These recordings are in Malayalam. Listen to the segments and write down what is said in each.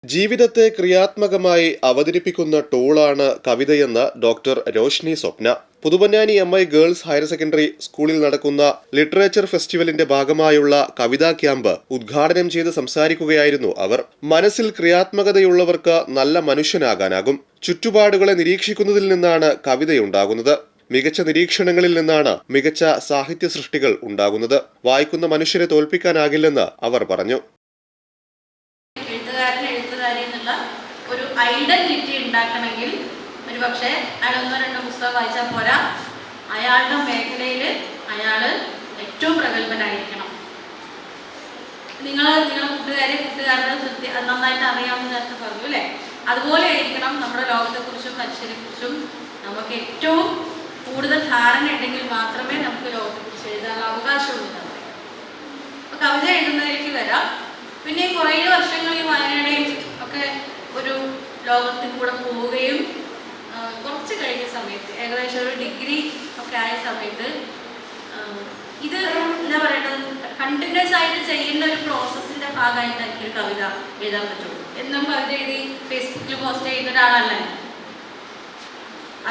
ജീവിതത്തെ ക്രിയാത്മകമായി അവതരിപ്പിക്കുന്ന ടൂളാണ് കവിതയെന്ന് doctor Roshni Swapna. Puthuponnani MI girls higher secondary സ്കൂളിൽ നടക്കുന്ന ലിറ്ററേച്ചർ ഫെസ്റ്റിവലിന്റെ ഭാഗമായുള്ള കവിതാ ക്യാമ്പ് ഉദ്ഘാടനം ചെയ്ത് സംസാരിക്കുകയായിരുന്നു അവർ. മനസ്സിൽ ക്രിയാത്മകതയുള്ളവർക്ക് നല്ല മനുഷ്യനാകാനാകും. ചുറ്റുപാടുകളെ നിരീക്ഷിക്കുന്നതിൽ നിന്നാണ് കവിതയുണ്ടാകുന്നത്. മികച്ച നിരീക്ഷണങ്ങളിൽ നിന്നാണ് മികച്ച സാഹിത്യ സൃഷ്ടികൾ ഉണ്ടാകുന്നത്. വായിക്കുന്ന മനുഷ്യരെ തോൽപ്പിക്കാനാകില്ലെന്ന് അവർ പറഞ്ഞു. ഒരു ഐഡന്റിറ്റി ഉണ്ടാക്കണമെങ്കിൽ ഒരുപക്ഷെ അയാൾ ഒന്നോ രണ്ടോ പുസ്തകം വായിച്ചാൽ പോരാ, അയാളുടെ മേഖലയിൽ അയാൾ ഏറ്റവും പ്രഗത്ഭനായിരിക്കണം. നിങ്ങളുടെ കൂട്ടുകാരുടെ നന്നായിട്ട് അറിയാമെന്ന് നേരത്തെ പറഞ്ഞു അല്ലേ? അതുപോലെ ആയിരിക്കണം നമ്മുടെ ലോകത്തെക്കുറിച്ചും മനുഷ്യരെക്കുറിച്ചും നമുക്ക് ഏറ്റവും കൂടുതൽ ധാരണ ഉണ്ടെങ്കിൽ മാത്രമേ നമുക്ക് ലോകത്തെക്കുറിച്ച് എഴുതാൻ അവകാശമുള്ളൂ. അപ്പോൾ കവിത എഴുതുന്നതിലേക്ക് വരാം. പിന്നെ കുറേ വർഷങ്ങൾ ഈ വായനയുടെയും ഒക്കെ ഒരു ലോകത്തിൽ കൂടെ പോവുകയും കുറച്ച് കഴിഞ്ഞ സമയത്ത് ഏകദേശം ഒരു ഡിഗ്രി ഒക്കെ ആയ സമയത്ത് ഇത് എന്താ പറയുന്നത്, കണ്ടിന്യൂസ് ആയിട്ട് ചെയ്യുന്ന ഒരു പ്രോസസ്സിന്റെ ഭാഗമായിട്ട് എനിക്കൊരു കവിത എഴുതാൻ പറ്റുള്ളൂ. എന്നും കവിത എഴുതി ഫേസ്ബുക്കിൽ പോസ്റ്റ് ചെയ്യുന്ന ഒരാളല്ല.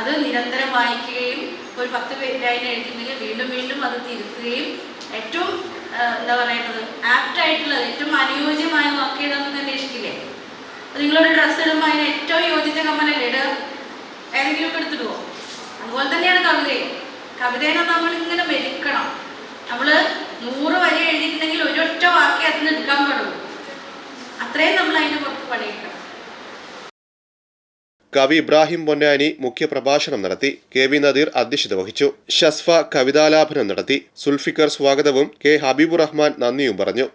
അത് നിരന്തരം വായിക്കുകയും ഒരു 10 പേജ് എഴുതിയിട്ടുണ്ടെങ്കിൽ വീണ്ടും വീണ്ടും അത് തിരുത്തുകയും ഏറ്റവും എന്താ പറയുന്നത് ആപ്റ്റായിട്ടുള്ളത് ഏറ്റവും അനുയോജ്യമായ വാക്ക് ഏതാണെന്ന് അന്വേഷിക്കില്ലേ? നിങ്ങളൊരു ഡ്രസ്സ് ഇടുമ്പോൾ അതിന് ഏറ്റവും യോജിച്ച കമ്മലല്ലേ ഇടുക? ഏതെങ്കിലുമൊക്കെ എടുത്തിടുവോ? അതുപോലെ തന്നെയാണ് കവിതയും. കവിതേനെ നമ്മൾ ഇങ്ങനെ മെരുക്കണം. നമ്മൾ 100 വരി എഴുതിയിട്ടുണ്ടെങ്കിൽ ഒരൊറ്റ വാക്കേ അതിന് എടുക്കാൻ പാടുള്ളൂ. അത്രയും നമ്മൾ അതിൻ്റെ പുറത്ത് പണിയെടുക്കണം. കവി ഇബ്രാഹിം പൊന്നാനി മുഖ്യപ്രഭാഷണം നടത്തി. KV നദീർ അധ്യക്ഷത വഹിച്ചു. ഷസ്ഫ കവിതാലാപനം നടത്തി. സുൽഫിക്കർ സ്വാഗതവും K ഹബീബുർ റഹ്മാൻ നന്ദിയും പറഞ്ഞു.